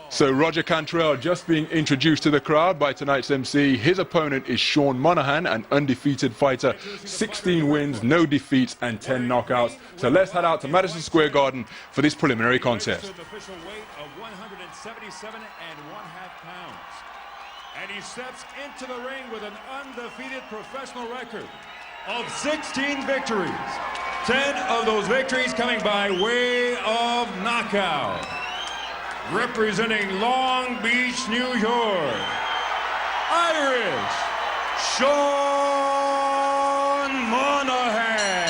So Roger Cantrell just being introduced to the crowd by tonight's MC. His opponent is Sean Monaghan, an undefeated fighter, 16 wins, no defeats and 10 knockouts. So let's head out to Madison Square Garden for this preliminary contest. Official weight of 177 1/2 pounds. And he steps into the ring with an undefeated professional record of 16 victories. 10 of those victories coming by way of knockout. Representing Long Beach, New York, Irish, Sean Monaghan.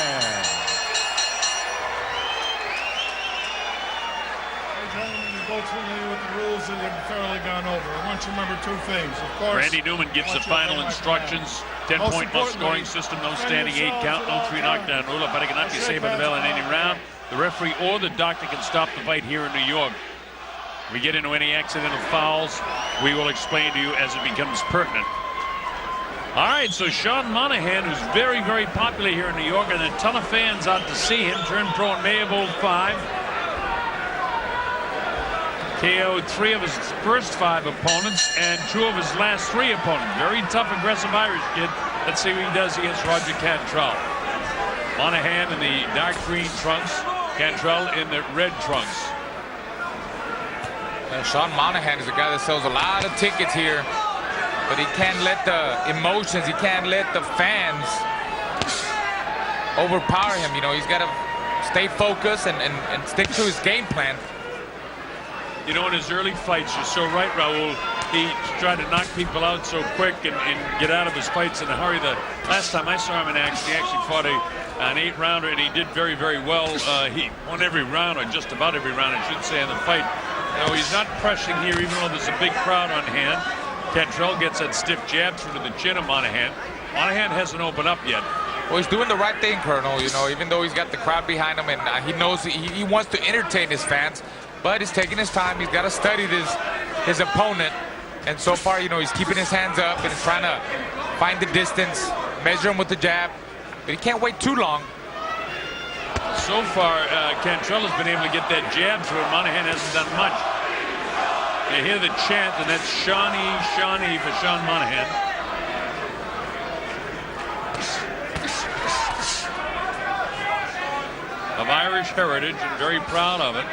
Hey, gentlemen, you're both familiar with the rules that have fairly gone over. I want you to remember two things. Of course, Randy Newman gives the final instructions. 10-point must scoring system, no standing 8 count, no 3 knockdown rule. A fighter cannot be saved by the bell in any round. The referee or the doctor can stop the fight here in New York. If we get into any accidental fouls, we will explain to you as it becomes pertinent. All right, so Sean Monaghan, who's very, very popular here in New York, and a ton of fans out to see him, turned pro in May of '05. KO'd 3 of his first 5 opponents and 2 of his last 3 opponents. Very tough, aggressive Irish kid. Let's see what he does against Roger Cantrell. Monaghan in the dark green trunks, Cantrell in the red trunks. Sean Monaghan is a guy that sells a lot of tickets here, but he can't let the emotions, he can't let the fans overpower him. You know, he's got to stay focused and stick to his game plan. You know, in his early fights, you're so right, Raul. He tried to knock people out so quick and get out of his fights in a hurry. The last time I saw him in action, he actually fought an 8-rounder, and he did very, very well. He won every round, or just about every round, I should say, in the fight. No, he's not pressing here, even though there's a big crowd on hand. Cantrell gets that stiff jab through to the chin of Monaghan. Monaghan hasn't opened up yet. Well, he's doing the right thing, Colonel. You know, even though he's got the crowd behind him, and he knows he wants to entertain his fans, but he's taking his time. He's got to study his opponent, and so far, you know, he's keeping his hands up and he's trying to find the distance, measure him with the jab, but he can't wait too long. So far, Cantrell has been able to get that jab through, and Monaghan hasn't done much. You hear the chant, and that's Shawnee, Shawnee for Sean Monaghan. Of Irish heritage, and very proud of it.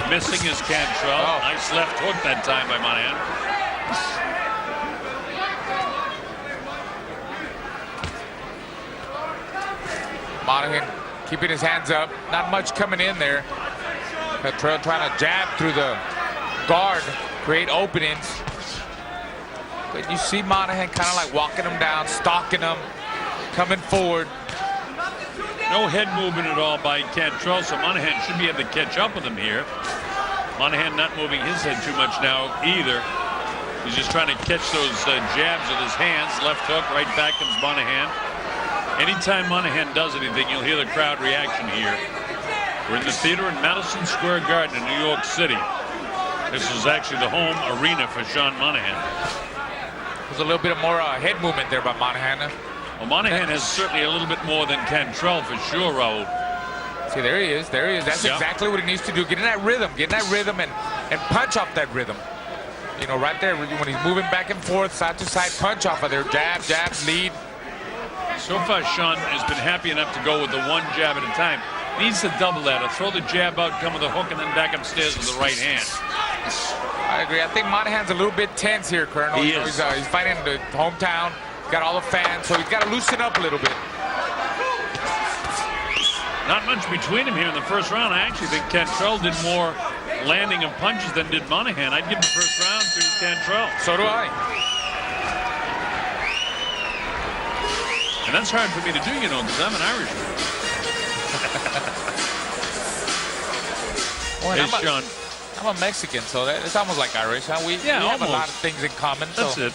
Missing is Cantrell. Oh. Nice left hook that time by Monaghan. Monaghan keeping his hands up, not much coming in there. Cantrell trying to jab through the guard, create openings. But you see Monaghan kind of like walking him down, stalking him, coming forward. No head movement at all by Cantrell, so Monaghan should be able to catch up with him here. Monaghan not moving his head too much now either. He's just trying to catch those jabs with his hands. Left hook, right back comes Monaghan. Anytime Monaghan does anything, you'll hear the crowd reaction here. We're in the theater in Madison Square Garden in New York City. This is actually the home arena for Sean Monaghan. There's a little bit of more head movement there by Monaghan. Well, Monaghan has certainly a little bit more than Cantrell for sure, Raul. See, there he is, there he is. That's exactly what he needs to do. Get in that rhythm, and punch off that rhythm. You know, right there, when he's moving back and forth, side to side, punch off of there. Jab, jab, lead. So far, Sean has been happy enough to go with the 1 jab at a time. Needs to double that, or throw the jab out, come with a hook, and then back upstairs with the right hand. I agree. I think Monaghan's a little bit tense here, Colonel. He is. He's fighting in the hometown. Got all the fans, so he's got to loosen up a little bit. Not much between him here in the first round. I actually think Cantrell did more landing of punches than did Monaghan. I'd give the first round to Cantrell. So do I. And that's hard for me to do, you know, because I'm an Irishman. Hey, Sean. I'm a Mexican, so it's almost like Irish. Huh? We have a lot of things in common. That's so. it.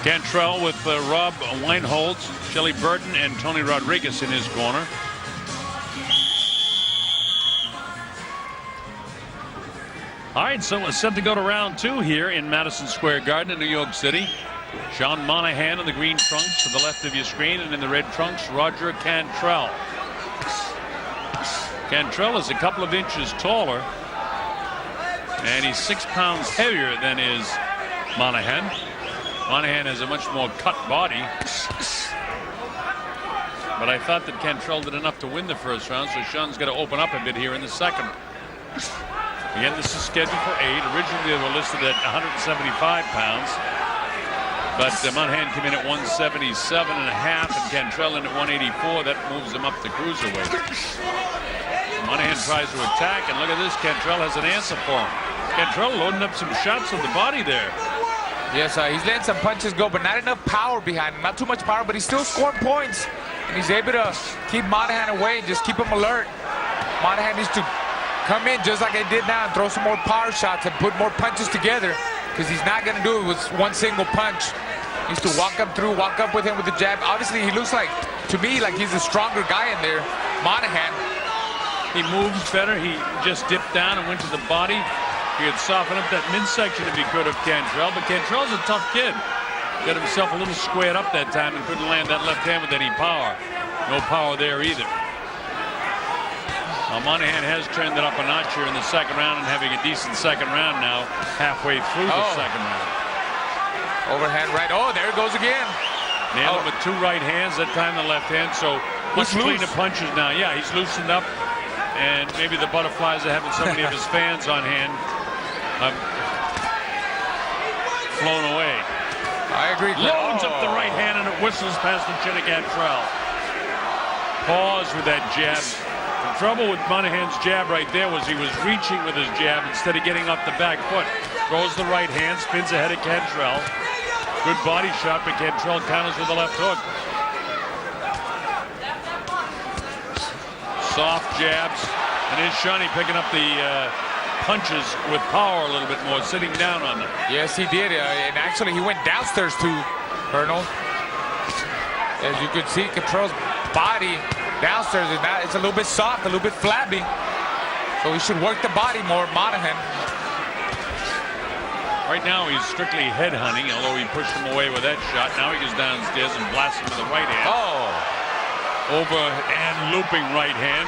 Cantrell with Rob Weinholz, Shelley Burton, and Tony Rodriguez in his corner. All right, so it's set to go to round 2 here in Madison Square Garden in New York City. Sean Monaghan in the green trunks to the left of your screen, and in the red trunks, Roger Cantrell. Cantrell is a couple of inches taller, and he's 6 pounds heavier than is Monaghan. Monaghan has a much more cut body. But I thought that Cantrell did enough to win the first round, so Sean's got to open up a bit here in the second. Again, this is scheduled for 8. Originally, they were listed at 175 pounds. But Monaghan came in at 177.5, and Cantrell in at 184. That moves him up to cruiserweight. Monaghan tries to attack, and look at this. Cantrell has an answer for him. Cantrell loading up some shots with the body there. Yes, he's letting some punches go, but not enough power behind him. Not too much power, but he's still scoring points. And he's able to keep Monaghan away and just keep him alert. Monaghan needs to come in just like they did now and throw some more power shots and put more punches together, because he's not going to do it with one single punch. He needs to walk up with him with the jab. Obviously, he looks like, to me, like he's a stronger guy in there, Monaghan. He moves better. He just dipped down and went to the body. He had softened up that midsection if he could of Cantrell, but Cantrell's a tough kid. Got himself a little squared up that time and couldn't land that left hand with any power. No power there either. Now, Monaghan has turned it up a notch here in the second round and having a decent second round now, halfway through the second round. Overhand right. Oh, there it goes again. Nailed him with 2 right hands, that time the left hand, so much cleaner punches now. Yeah, he's loosened up, and maybe the butterflies are having so many of his fans on hand flown away. I agree. Loads up the right hand, and it whistles past the chin of Cantrell. Pause with that jab. The trouble with Monaghan's jab right there was he was reaching with his jab instead of getting off the back foot. Throws the right hand, spins ahead of Cantrell. Good body shot, but Cantrell counters with the left hook. Soft jabs, and here's Shawnee picking up the punches with power a little bit more, sitting down on them. Yes, he did, and actually he went downstairs too, Colonel. As you could see, Cantrell's body downstairs is not, it's a little bit soft, a little bit flabby. So he should work the body more, Monaghan. Right now he's strictly head hunting, although he pushed him away with that shot. Now he goes downstairs and blasts him with the right hand. Oh! Over and looping right hand.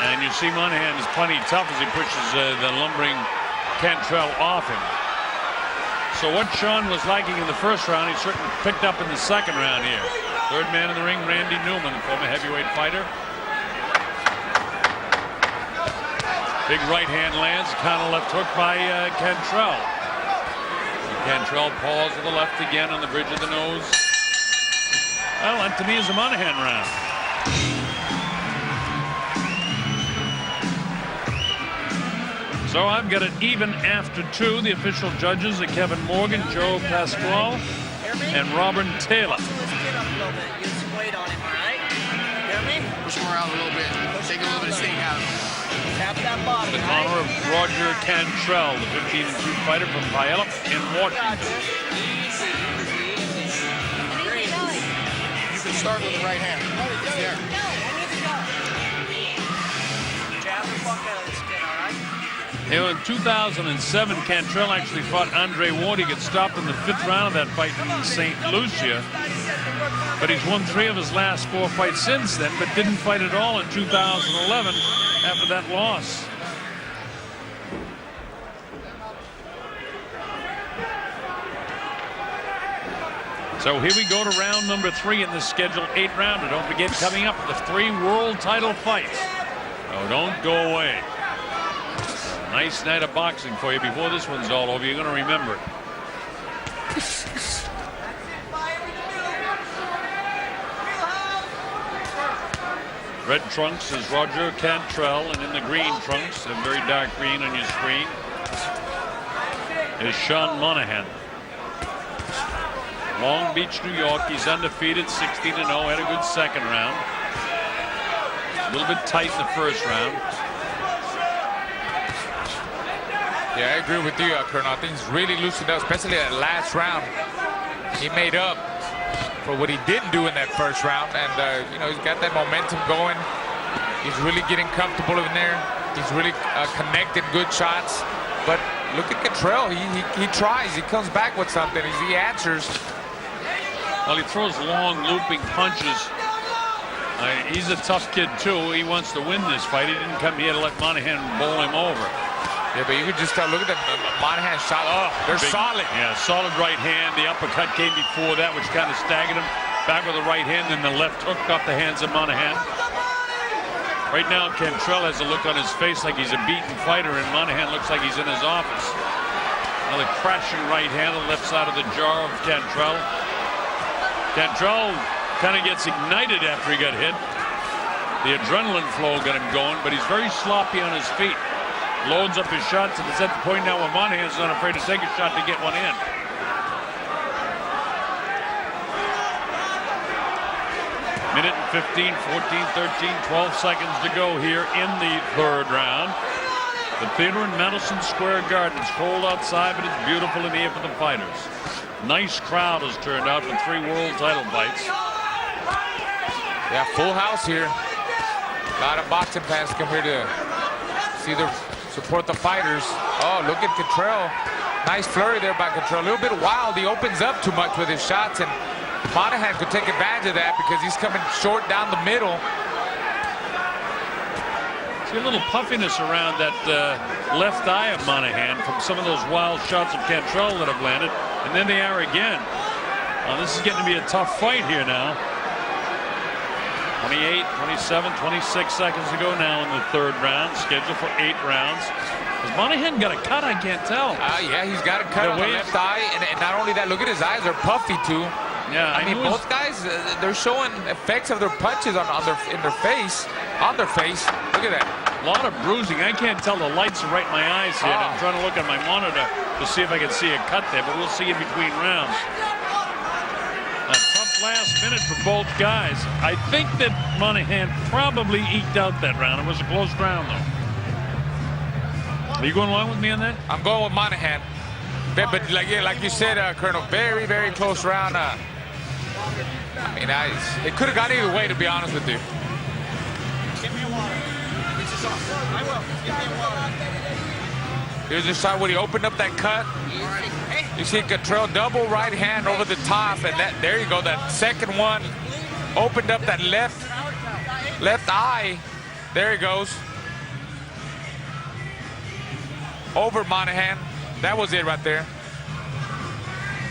And you see Monaghan is plenty tough as he pushes the lumbering Cantrell off him. So what Sean was liking in the first round, he certainly picked up in the second round here. Third man in the ring, Randy Newman, former heavyweight fighter. Big right hand lands, counter left hook by Cantrell. Cantrell paws to the left again on the bridge of the nose. Well, that to me is a Monaghan round. So I've got it even after 2. The official judges are Kevin Morgan, Joe Pasquale, and Robin Taylor. Get some weight on him, all right? Hear me? Push him around a little bit. Take a little bit of sting out of him. Tap that bottom, The right? honor of Roger Cantrell, the 15-2 fighter from Puyallup in Washington. You can start with the right hand. It's there. Jab the fuck out of this kid, all right? You know, in 2007, Cantrell actually fought Andre Ward. He got stopped in the 5th round of that fight in St. Lucia. But he's won 3 of his last 4 fights since then, but didn't fight at all in 2011 after that loss. So here we go to round number 3 in the scheduled 8 rounder. Don't forget, coming up, the 3 world title fights. Oh, don't go away. Nice night of boxing for you. Before this one's all over, you're going to remember it. Red trunks is Roger Cantrell, and in the green trunks, a very dark green on your screen, is Sean Monaghan. Long Beach, New York. He's undefeated, 16-0. Had a good second round. A little bit tight in the first round. Yeah, I agree with you, Colonel. I think he's really loosened up, especially that last round. He made up for what he didn't do in that first round, and you know, he's got that momentum going. He's really getting comfortable in there. He's really connecting good shots. But look at Cantrell. He tries. He comes back with something. He answers. Well, he throws long, looping punches. He's a tough kid, too. He wants to win this fight. He didn't come here to let Monaghan bowl him over. Yeah, but you could just tell. Look at the Monaghan shot. Oh, they're solid. Yeah, solid right hand. The uppercut came before that, which kind of staggered him. Back with the right hand, then the left hook off the hands of Monaghan. Right now, Cantrell has a look on his face like he's a beaten fighter, and Monaghan looks like he's in his office. Another crashing right hand on the left side of the jaw of Cantrell. Cantrell kind of gets ignited after he got hit. The adrenaline flow got him going, but he's very sloppy on his feet. Loads up his shots, and it's at the point now where Monaghan's not afraid to take a shot to get one in. Minute and 15, 14, 13, 12 seconds to go here in the third round. The theater in Madison Square Garden. It's cold outside, but it's beautiful in here for the fighters. Nice crowd has turned out for 3 world title fights. Yeah, full house here. A lot of boxing fans come here to support the fighters. Oh, look at Cantrell. Nice flurry there by Cantrell. A little bit wild. He opens up too much with his shots, and Monaghan could take advantage of that because he's coming short down the middle. See a little puffiness around that left eye of Monaghan from some of those wild shots of Cantrell that have landed, and then they are again. This is getting to be a tough fight here now. 28, 27, 26 seconds to go now in the third round, scheduled for 8 rounds. Has Monaghan got a cut? I can't tell. Yeah, he's got a cut on the left eye, and not only that, look at his eyes are puffy too. Yeah, I mean, both guys, they're showing effects of their punches on their face. Look at that. A lot of bruising. I can't tell. The lights are right in my eyes here. I'm trying to look at my monitor to see if I can see a cut there, but we'll see in between rounds. A tough last minute for both guys. I think that Monaghan probably eked out that round. It was a close round, though. Are you going along with me on that? I'm going with Monaghan. But like you said, Colonel, very, very close round. I mean, it could have gone either way, to be honest with you. Give me a water. I will. Give me a water. Here's the shot where he opened up that cut. You see Cantrell double right hand over the top, and there you go. That second one opened up that left eye. There he goes. Over Monaghan. That was it right there.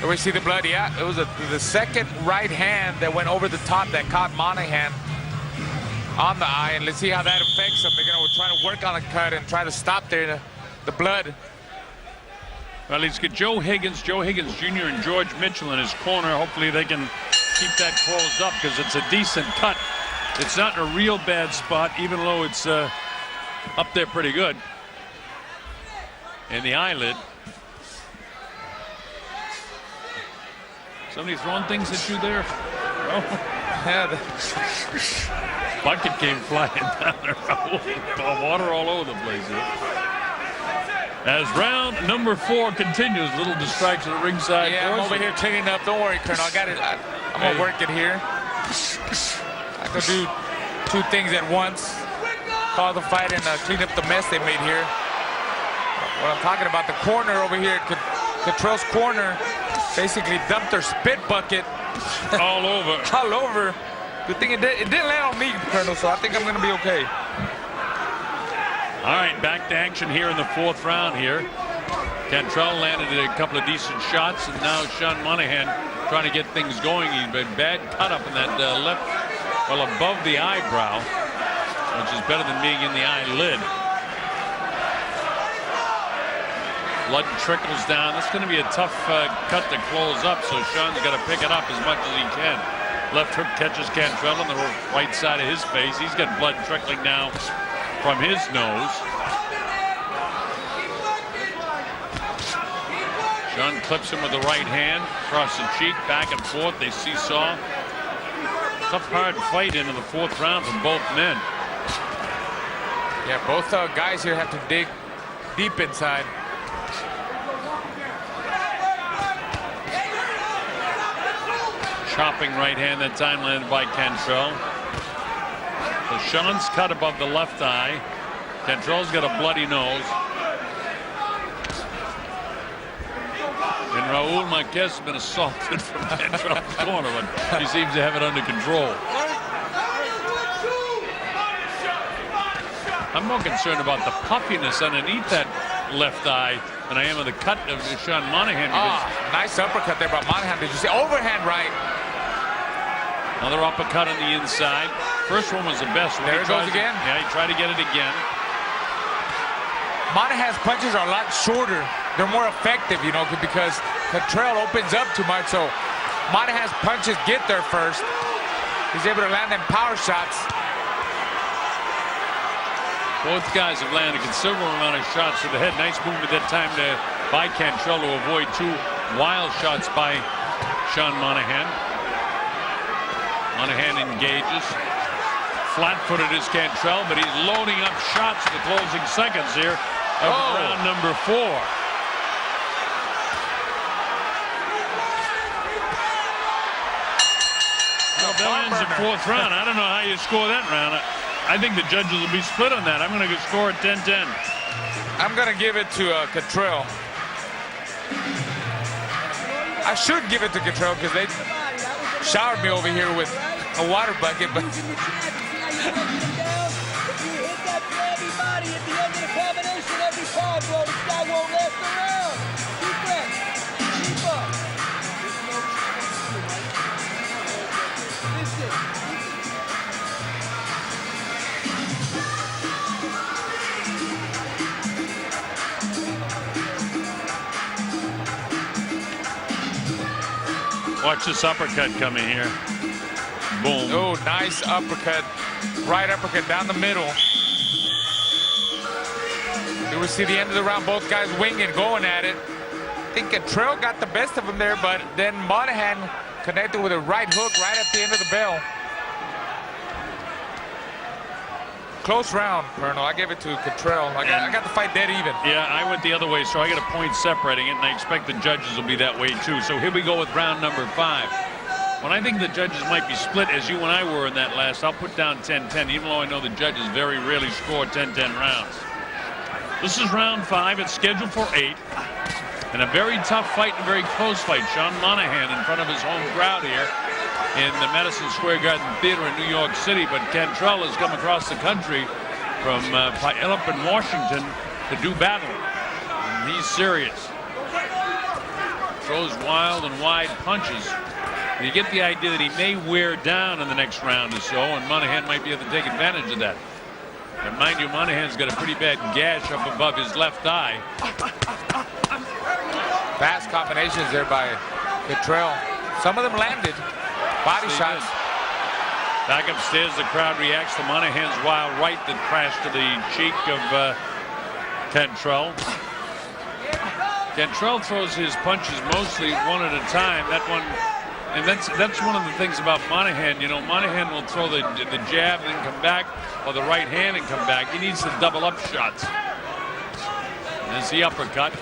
Do we see the blood? Yeah, it was the second right hand that went over the top that caught Monaghan on the eye. And let's see how that affects him. They're going to try to work on a cut and try to stop there the blood. Well, he's got Joe Higgins Jr. and George Mitchell in his corner. Hopefully they can keep that closed up because it's a decent cut. It's not in a real bad spot, even though it's up there pretty good. In the eyelid. Somebody throwing things at you there? Oh. Yeah, bucket came flying down there. Water all over the place here. As round number 4 continues, little distraction at ringside. Yeah, I'm over here cleaning up. Don't worry, Colonel. I got it. I'm gonna work it here. I can do 2 things at once. Call the fight and clean up the mess they made here. What I'm talking about, the corner over here, Cantrell's corner, basically dumped their spit bucket all over. All over. Good thing it didn't land on me, Colonel, so I think I'm going to be okay. All right, back to action here in the 4th round here. Cantrell landed a couple of decent shots, and now Sean Monaghan trying to get things going. He's been bad cut up in that left, well, above the eyebrow, which is better than being in the eyelid. Blood trickles down. That's going to be a tough cut to close up, so Sean's got to pick it up as much as he can. Left hook catches Cantrell on the right side of his face. He's got blood trickling now from his nose. Sean clips him with the right hand across the cheek, back and forth. They seesaw. Tough, hard fight into the 4th round from both men. Yeah, both guys here have to dig deep inside. Chopping right hand that time landed by Cantrell. So Sean's cut above the left eye. Cantrell's got a bloody nose. And Raul Marquez has been assaulted from Cantrell's corner, but he seems to have it under control. I'm more concerned about the puffiness underneath that left eye than I am of the cut of Sean Monaghan. Nice uppercut there by Monaghan. Did you see overhand right? Another uppercut on the inside. First one was the best. There it goes again. Yeah, he tried to get it again. Monaghan's punches are a lot shorter. They're more effective, you know, because Cantrell opens up too much. So Monaghan's punches get there first. He's able to land them power shots. Both guys have landed a considerable amount of shots to the head. Nice movement that time by Cantrell to avoid two wild shots by Sean Monaghan. Monaghan engages. Flat-footed is Cantrell, but he's loading up shots in the closing seconds here of round number 4. Well, that ends the 4th round. I don't know how you score that round. I think the judges will be split on that. I'm going to score at 10-10. I'm going to give it to Cantrell. I should give it to Cantrell because they showered me over here with a water bucket, but watch this uppercut coming here. Boom. Oh, nice uppercut. Right uppercut down the middle. Here we see the end of the round. Both guys winging, going at it. I think Cantrell got the best of him there, but then Monaghan connected with a right hook right at the end of the bell. Close round, Colonel. I gave it to Cantrell. I got the fight dead even. Yeah, I went the other way, so I got a point separating it, and I expect the judges will be that way too. So here we go with round number 5. When I think the judges might be split, as you and I were in that last, I'll put down 10-10, even though I know the judges very rarely score 10-10 rounds. This is round 5. It's scheduled for 8. And a very tough fight and a very close fight. Sean Monaghan in front of his home crowd here in the Madison Square Garden Theater in New York City. But Cantrell has come across the country from up in Washington to do battle. And he's serious. Throws wild and wide punches. And you get the idea that he may wear down in the next round or so, and Monaghan might be able to take advantage of that. And mind you, Monaghan's got a pretty bad gash up above his left eye. Fast combinations there by Cantrell. Some of them landed. Body shots. Back upstairs, the crowd reacts to Monaghan's wild right that crashed to the cheek of Cantrell. Cantrell throws his punches mostly one at a time. That one, and that's one of the things about Monaghan. You know, Monaghan will throw the jab and then come back, or the right hand and come back. He needs to double up shots. And there's the uppercut.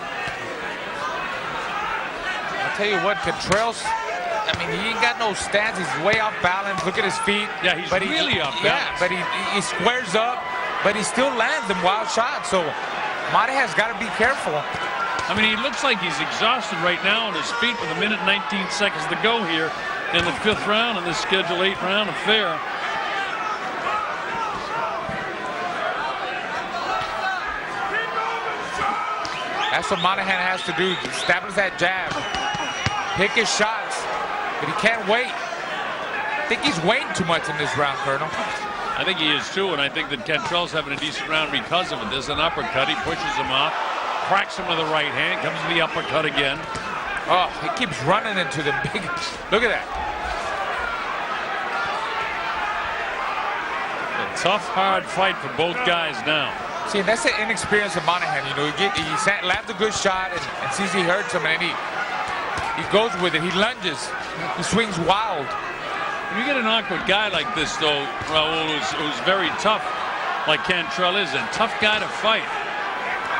I'll tell you what, Cantrell's, I mean, he ain't got no stance. He's way off balance. Look at his feet. Yeah, he's really off balance. Yeah, but he squares up, but he still lands them wild shots. So Monaghan's got to be careful. I mean, he looks like he's exhausted right now on his feet with a minute 19 seconds to go here in the 5th round in this Schedule 8 round affair. That's what Monaghan has to do. Establish that jab. Pick his shots. But he can't wait. I think he's waiting too much in this round, Colonel. I think he is too, and I think that Cantrell's having a decent round because of it. There's an uppercut. He pushes him off. Cracks him with the right hand, comes to the uppercut again. Oh, he keeps running into the big. Look at that. A tough, hard fight for both guys now. See, that's the inexperience of Monaghan. You know, he lands a good shot and sees he hurts him, and then he goes with it. He lunges. He swings wild. When you get an awkward guy like this, though, Raul, who's very tough, like Cantrell is, a tough guy to fight.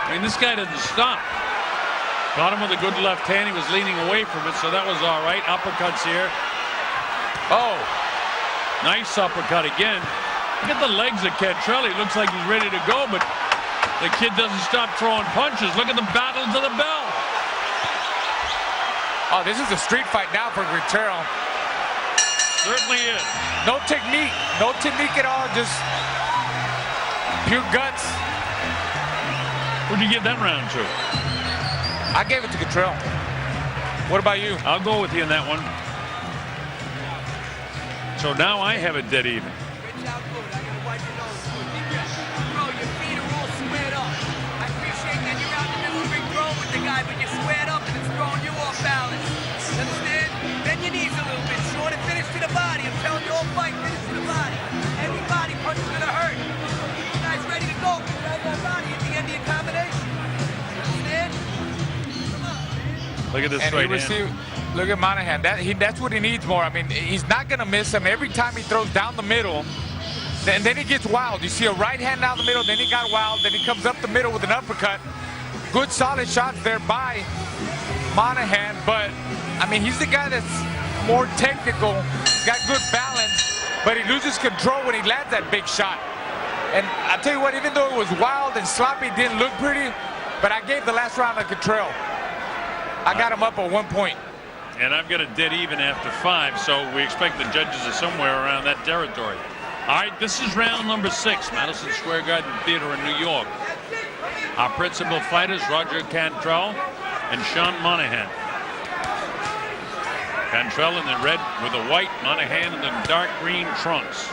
I mean, this guy didn't stop. Got him with a good left hand. He was leaning away from it, so that was all right. Uppercuts here. Oh. Nice uppercut again. Look at the legs of Cantrell. He looks like he's ready to go, but the kid doesn't stop throwing punches. Look at the battle to the bell. Oh, this is a street fight now for Cantrell. Certainly is. No technique. No technique at all. Just pure guts. Who'd you give that round to? I gave it to Cantrell. What about you? I'll go with you in that one. So now I have it dead even. Good job, good. I gotta wipe your nose. Bro, your feet are all squared up. I appreciate that you're out in the middle of the ring throwing with the guy, but you're squared up and it's throwing you off balance. You understand? Bend your knees a little bit short and finish to the body. I'm telling you, all fight, finish to the body. Every body punch is gonna hurt. You guys ready to go? You guys got body at the end of your combination. You understand? Come on, man. Look at this And right he hand. received. Look at Monaghan. That's what he needs more. I mean, he's not going to miss him every time he throws down the middle. And then he gets wild. You see a right hand down the middle, then he got wild, then he comes up the middle with an uppercut. Good solid shots there by Monaghan, but I mean, he's the guy that's more technical, got good balance, but he loses control when he lands that big shot. And I tell you what, even though it was wild and sloppy, didn't look pretty, but I gave the last round to Cantrell. I got him up at 1 point. And I've got a dead even after 5, so we expect the judges are somewhere around that territory. All right, this is round number 6, Madison Square Garden Theater in New York. Our principal fighters, Roger Cantrell and Sean Monaghan. Cantrell in the red with the white, Monaghan in the dark green trunks.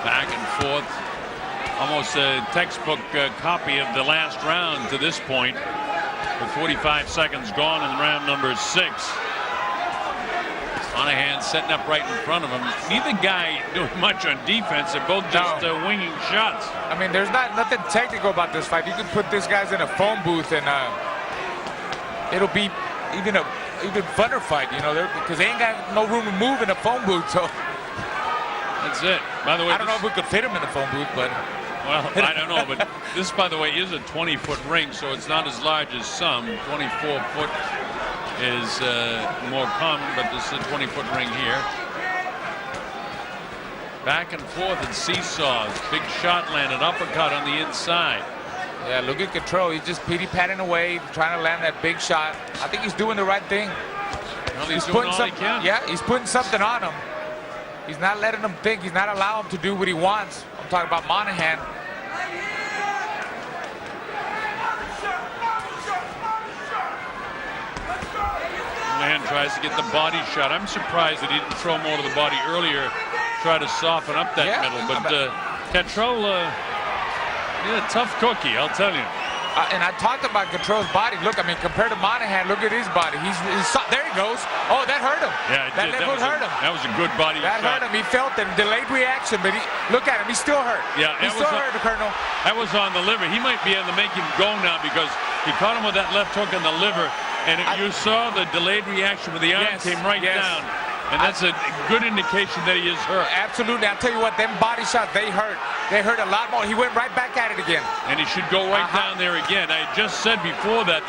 Back and forth. Almost a textbook copy of the last round to this point, with 45 seconds gone in round number 6. Monaghan setting up right in front of him. Neither guy doing much on defense. They're both just winging shots. I mean, there's nothing technical about this fight. You can put these guys in a phone booth and it'll be even funner fight, you know, because they ain't got no room to move in a phone booth. So that's it. By the way, I don't know if we could fit him in a phone booth, but. Well, I don't know, but this, by the way, is a 20-foot ring, so it's not as large as some. 24-foot is more common, but this is a 20-foot ring here. Back and forth and seesaws. Big shot landed, uppercut on the inside. Yeah, look at Cantrell. He's just patting away, trying to land that big shot. I think he's doing the right thing. Well, he's doing all he can. Yeah, he's putting something on him. He's not letting him think. He's not allowing him to do what he wants. I'm talking about Monaghan. Monaghan tries to get the body shot. I'm surprised that he didn't throw more to the body earlier, try to soften up that middle. But Cantrell, a tough cookie, I'll tell you. And I talked about Cantrell's body. Look, I mean, compared to Monaghan, look at his body. He's there he goes. Oh, that hurt him. Yeah, that left hook hurt him. That was a good body that shot. Hurt him. He felt it. Delayed reaction, but look at him. He's still hurt. Yeah, he's still hurt, Colonel. That was on the liver. He might be able to make him go now because he caught him with that left hook in the liver, and you saw the delayed reaction where the arm came right down. And that's a good indication that he is hurt. Absolutely. I'll tell you what, them body shots, they hurt. They hurt a lot more. He went right back at it again. And he should go right down there again. I just said before that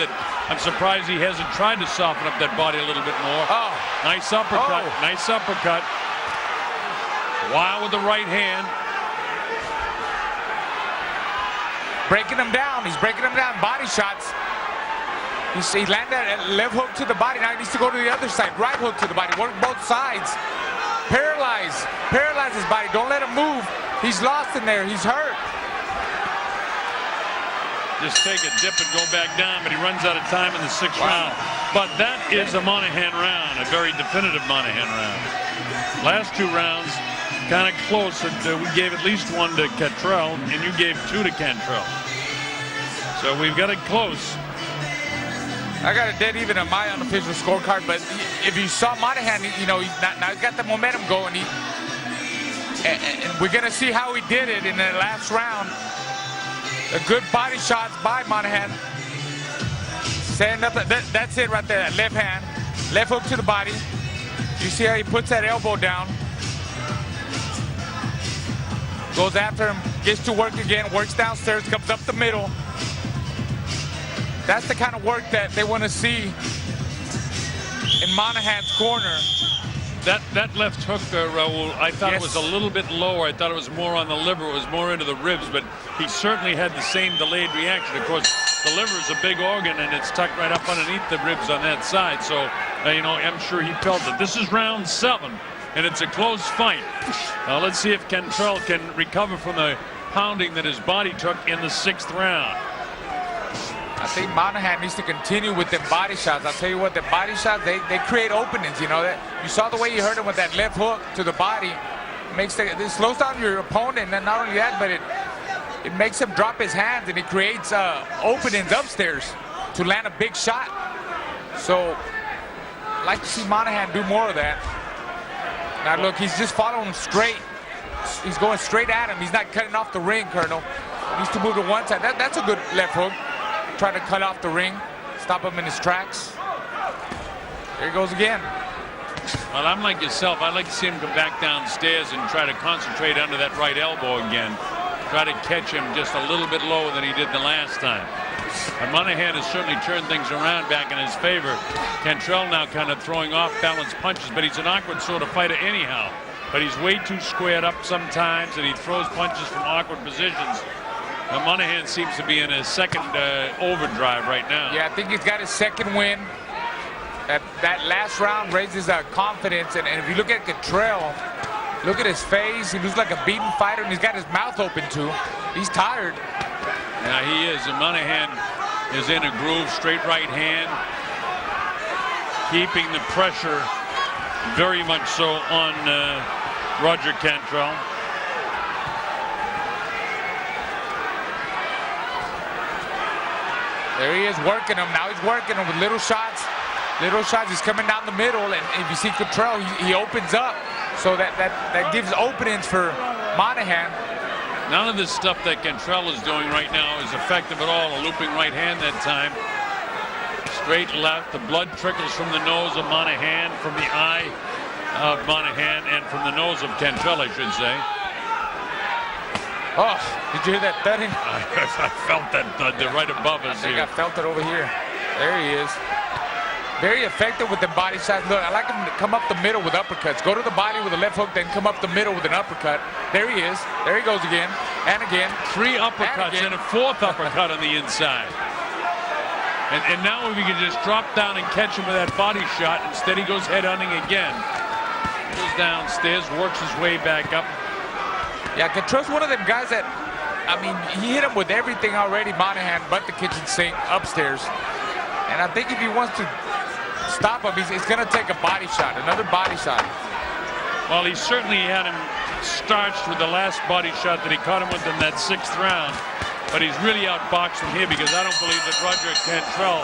I'm surprised he hasn't tried to soften up that body a little bit more. Oh. Nice uppercut. Nice uppercut. Wild with the right hand. Breaking him down. He's breaking him down. Body shots. He landed a left hook to the body. Now he needs to go to the other side. Right hook to the body. Work both sides. Paralyze. Paralyze his body. Don't let him move. He's lost in there. He's hurt. Just take a dip and go back down, but he runs out of time in the 6th round. But that is a Monaghan round, a very definitive Monaghan round. Last 2 rounds, kind of close. We gave at least 1 to Cantrell, and you gave 2 to Cantrell. So we've got it close. I got a dead even on my unofficial scorecard, but if you saw Monaghan, you know, now he's got the momentum going. And we're going to see how he did it in the last round. A good body shots by Monaghan. Setting up, that's it right there, that left hand. Left hook to the body. You see how he puts that elbow down. Goes after him, gets to work again, works downstairs, comes up the middle. that's the kind of work that they want to see in Monaghan's corner. That left hook, Raul, I thought Yes. it was a little bit lower. I thought it was more on the liver. It was more into the ribs, but he certainly had the same delayed reaction. Of course, the liver is a big organ, and it's tucked right up underneath the ribs on that side. So, you know, I'm sure he felt it. This is round 7, and it's a close fight. Let's see if Cantrell can recover from the pounding that his body took in the 6th round. I think Monaghan needs to continue with them body shots. I'll tell you what, the body shots, they create openings, you know. That you saw the way you hurt him with that left hook to the body. It slows down your opponent, and not only that, but it makes him drop his hands, and it creates openings upstairs to land a big shot. So I'd like to see Monaghan do more of that. Now look, he's just following him straight. He's going straight at him. He's not cutting off the ring, Colonel. He needs to move to one side. That's a good left hook. Try to cut off the ring, stop him in his tracks. There he goes again. Well, I'm like yourself. I'd like to see him go back downstairs and try to concentrate under that right elbow again. Try to catch him just a little bit lower than he did the last time. And Monaghan has certainly turned things around back in his favor. Cantrell now kind of throwing off balance punches, but he's an awkward sort of fighter anyhow. But he's way too squared up sometimes, and he throws punches from awkward positions. Now Monaghan seems to be in a second overdrive right now. Yeah, I think he's got his second win. That last round raises confidence, and if you look at Cantrell, look at his face. He looks like a beaten fighter, and he's got his mouth open too. He's tired. Yeah, he is. And Monaghan is in a groove, straight right hand, keeping the pressure very much so on Roger Cantrell. There he is working him. Now he's working him with little shots. Little shots. He's coming down the middle, and if you see Cantrell, he opens up. So that gives openings for Monaghan. None of this stuff that Cantrell is doing right now is effective at all. A looping right hand that time. Straight left. The blood trickles from the nose of Monaghan, from the eye of Monaghan, and from the nose of Cantrell, I should say. Oh, did you hear that thudding? I felt that thud. They're right above us I think here. I felt it over here. There he is. Very effective with the body shots. Look, I like him to come up the middle with uppercuts. Go to the body with a left hook, then come up the middle with an uppercut. There he is. There he goes again. And again. 3 uppercuts and a 4th uppercut on the inside. And now if we can just drop down and catch him with that body shot, instead he goes head-hunting again. Goes downstairs, works his way back up. Yeah, Cantrell's one of them guys that, I mean, he hit him with everything already, Monaghan, but the kitchen sink upstairs. And I think if he wants to stop him, he's going to take a body shot, another body shot. Well, he certainly had him starched with the last body shot that he caught him with in that 6th round. But he's really outboxed him here because I don't believe that Roger Cantrell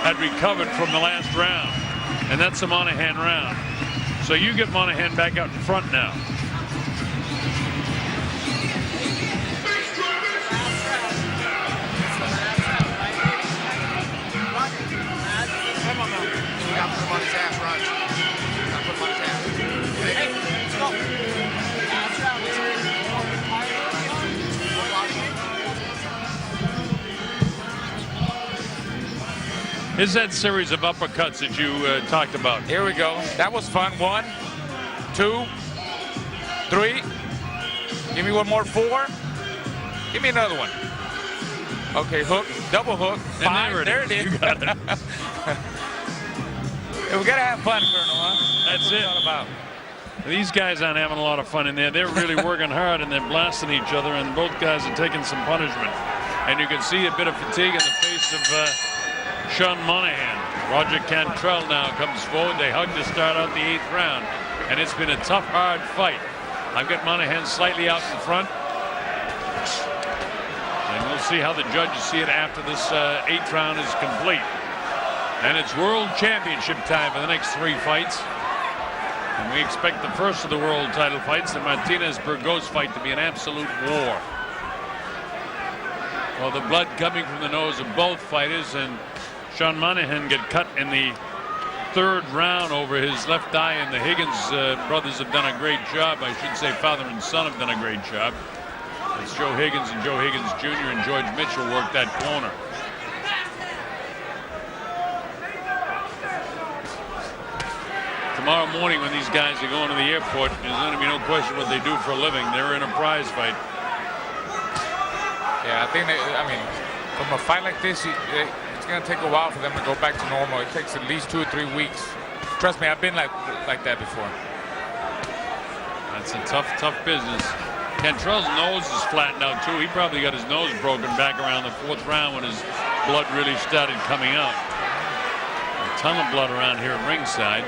had recovered from the last round. And that's the Monaghan round. So you get Monaghan back out in front now. Is that series of uppercuts that you talked about? Here we go. That was fun. 1, 2, 3. Give me one more. 4. Give me another one. Okay, hook, double hook. 5. There it is. You got it. Hey, we gotta have fun, Colonel, huh? That's it. What it's all about. These guys aren't having a lot of fun in there. They're really working hard, and they're blasting each other, and both guys are taking some punishment. And you can see a bit of fatigue in the face of Sean Monaghan. Roger Cantrell now comes forward. They hug to start out the 8th round, and it's been a tough, hard fight. I've got Monaghan slightly out in front, and we'll see how the judges see it after this 8th round is complete. And it's World Championship time for the next 3 fights. And we expect the first of the world title fights, the Martinez-Burgos fight, to be an absolute war. Well, the blood coming from the nose of both fighters, and Sean Monaghan get cut in the 3rd round over his left eye, and the Higgins brothers have done a great job. I should say father and son have done a great job. It's Joe Higgins and Joe Higgins Jr. and George Mitchell worked that corner. tomorrow morning when these guys are going to the airport, there's going to be no question what they do for a living. They're in a prize fight. Yeah, I think from a fight like this, it's going to take a while for them to go back to normal. It takes at least 2 or 3 weeks. Trust me, I've been like that before. That's a tough business. Cantrell's nose is flattened out too. He probably got his nose broken back around the 4th round when his blood really started coming out. A ton of blood around here at ringside.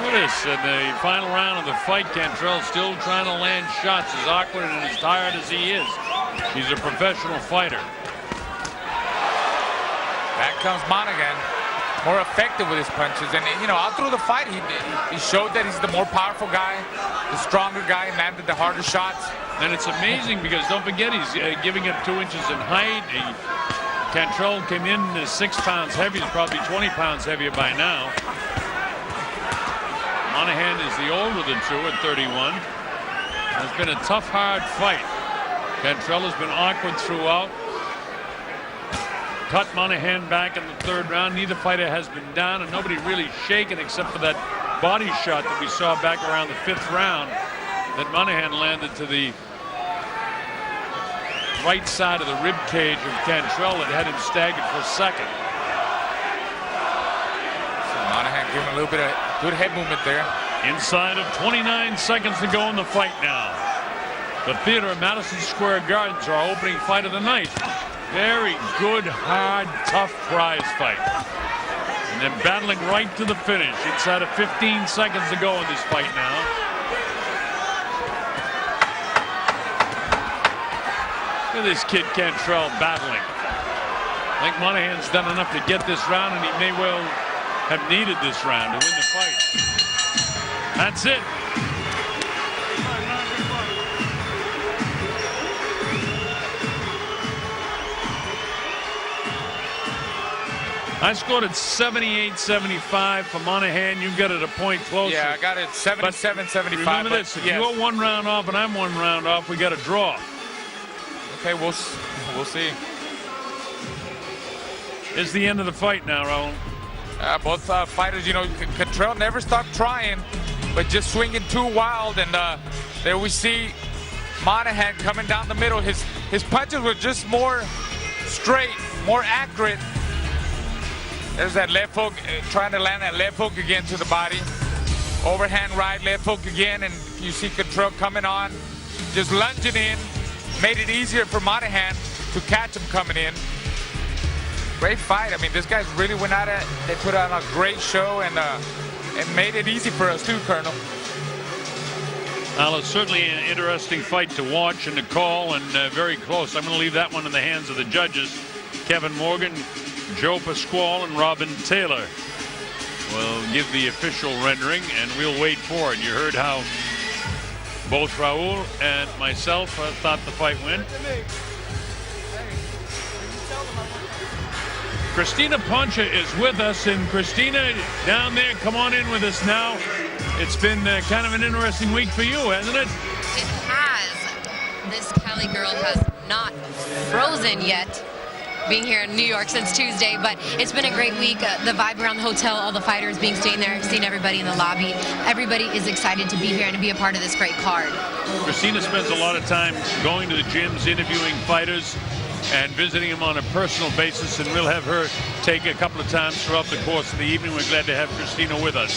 Look at this. In the final round of the fight, Cantrell still trying to land shots, as awkward and as tired as he is. He's a professional fighter. Back comes Monaghan, more effective with his punches. And, you know, all through the fight, he showed that he's the more powerful guy, the stronger guy, landed the harder shots. And it's amazing because, don't forget, he's giving up 2 inches in height. Cantrell came in 6 pounds heavy. He's probably 20 pounds heavier by now. Monaghan is the older of the two at 31. It's been a tough, hard fight. Cantrell has been awkward throughout. Cut Monaghan back in the 3rd round. Neither fighter has been down, and nobody really shaken except for that body shot that we saw back around the 5th round that Monaghan landed to the right side of the rib cage of Cantrell that had him staggered for a second. So Monaghan giving a little bit of good head movement there. Inside of 29 seconds to go in the fight now. The theater at Madison Square Garden is our opening fight of the night. Very good, hard, tough prize fight. And then battling right to the finish. Inside of 15 seconds to go in this fight now. Look at this kid Cantrell battling. I think Monaghan's done enough to get this round, and he may well have needed this round to win the fight. That's it. I scored it 78-75 for Monaghan. You got it a point closer. Yeah, I got it 77-75. Remember this, if you're 1 round off and I'm 1 round off, we got a draw. Okay, we'll see. It's the end of the fight now, Raul. Both fighters, you know, Cantrell never stopped trying, but just swinging too wild. And there we see Monaghan coming down the middle. His punches were just more straight, more accurate. There's that left hook, trying to land that left hook again to the body. Overhand right, left hook again, and you see Cantrell coming on, just lunging in. Made it easier for Monaghan to catch him coming in. Great fight. I mean, this guys really went at it. They put on a great show and made it easy for us too, Colonel. Well, it's certainly an interesting fight to watch and to call, and very close. I'm going to leave that one in the hands of the judges. Kevin Morgan, Joe Pasquale, and Robin Taylor will give the official rendering, and we'll wait for it. You heard how both Raul and myself thought the fight went. Christina Poncha is with us, and Christina, down there, come on in with us now. It's been kind of an interesting week for you, hasn't it? It has. This Cali girl has not frozen yet, being here in New York since Tuesday, but it's been a great week. The vibe around the hotel, all the fighters being staying there, seeing everybody in the lobby. Everybody is excited to be here and to be a part of this great card. Christina spends a lot of time going to the gyms, interviewing fighters, and visiting them on a personal basis, and we'll have her take a couple of times throughout the course of the evening. We're glad to have Christina with us.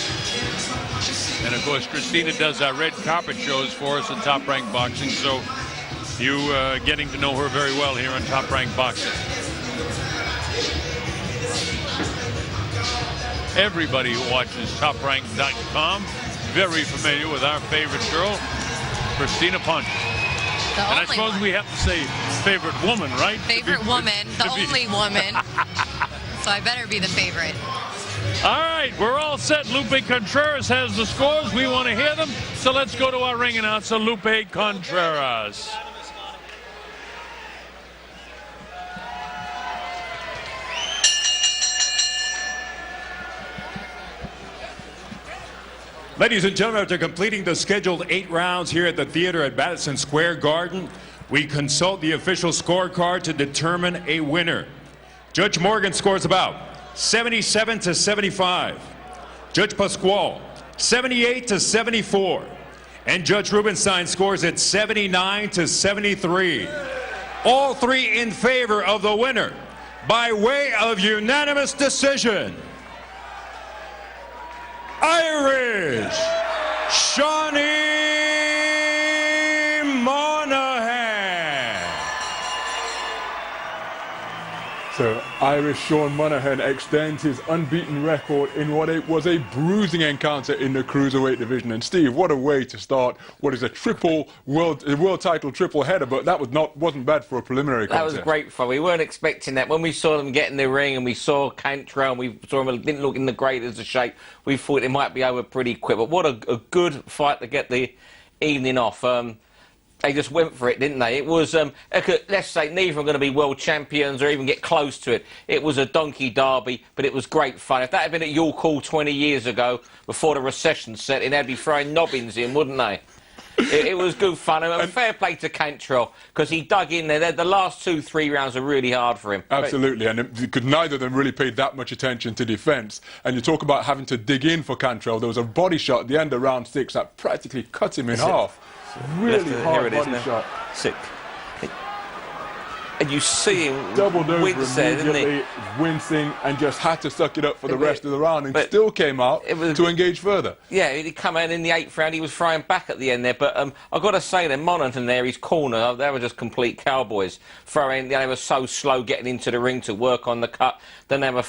And of course, Christina does our red carpet shows for us in Top Rank Boxing, so you getting to know her very well here on Top Rank Boxing. Everybody who watches TopRank.com very familiar with our favorite girl, Christina Poncha. And I suppose we have to say favorite woman, right? Favorite woman, the only woman. So I better be the favorite. All right, we're all set. Lupe Contreras has the scores. We want to hear them. So let's go to our ring announcer, Lupe Contreras. Ladies and gentlemen, after completing the scheduled 8 rounds here at the theater at Madison Square Garden, we consult the official scorecard to determine a winner. Judge Morgan scores about 77 to 75. Judge Pasquale, 78 to 74. And Judge Rubenstein scores at 79 to 73. All three in favor of the winner by way of unanimous decision. Irish Shawnee Monaghan. So Irish Sean Monaghan extends his unbeaten record in what it was a bruising encounter in the cruiserweight division. And Steve, what a way to start what is a world title triple header, but that wasn't bad for a preliminary contest. That was great fun. We weren't expecting that. When we saw them get in the ring and we saw Cantrell and we saw him didn't look in the greatest of shape, we thought it might be over pretty quick. But what a good fight to get the evening off. They just went for it, didn't they? It was, let's say, neither are going to be world champions or even get close to it. It was a donkey derby, but it was great fun. If that had been at York Hall 20 years ago, before the recession set in, they'd be throwing nobbins in, wouldn't they? It was good fun. And fair play to Cantrell, because he dug in there. The last 2-3 rounds were really hard for him. Absolutely, and because neither of them really paid that much attention to defence. And you talk about having to dig in for Cantrell. There was a body shot at the end of round 6 that practically cut him in half. Really hard body shot. Sick. And you see him doubled over wince there, didn't he? Wincing, and just had to suck it up for the rest of the round, and still came out to engage further. Yeah, he'd come out in the 8th round. He was throwing back at the end there, but I've got to say, then Monaghan there, his corner, they were just complete cowboys. Throwing, they were so slow getting into the ring to work on the cut. Then they were,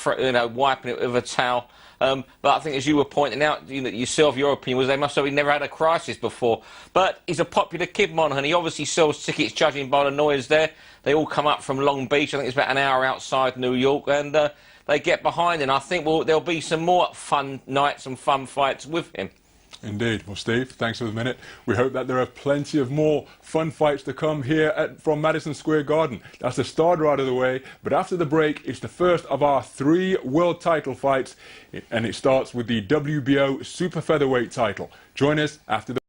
wiping it with a towel. But I think, as you were pointing out, yourself, your opinion was they must have never had a crisis before. But he's a popular kid, Monaghan. He obviously sells tickets, judging by the noise there. They all come up from Long Beach. I think it's about an hour outside New York, and they get behind him. I think there'll be some more fun nights and fun fights with him. Indeed. Well, Steve, thanks for the minute. We hope that there are plenty of more fun fights to come here from Madison Square Garden. That's the start right of the way, but after the break, it's the first of our 3 world title fights, and it starts with the WBO Super Featherweight title. Join us after the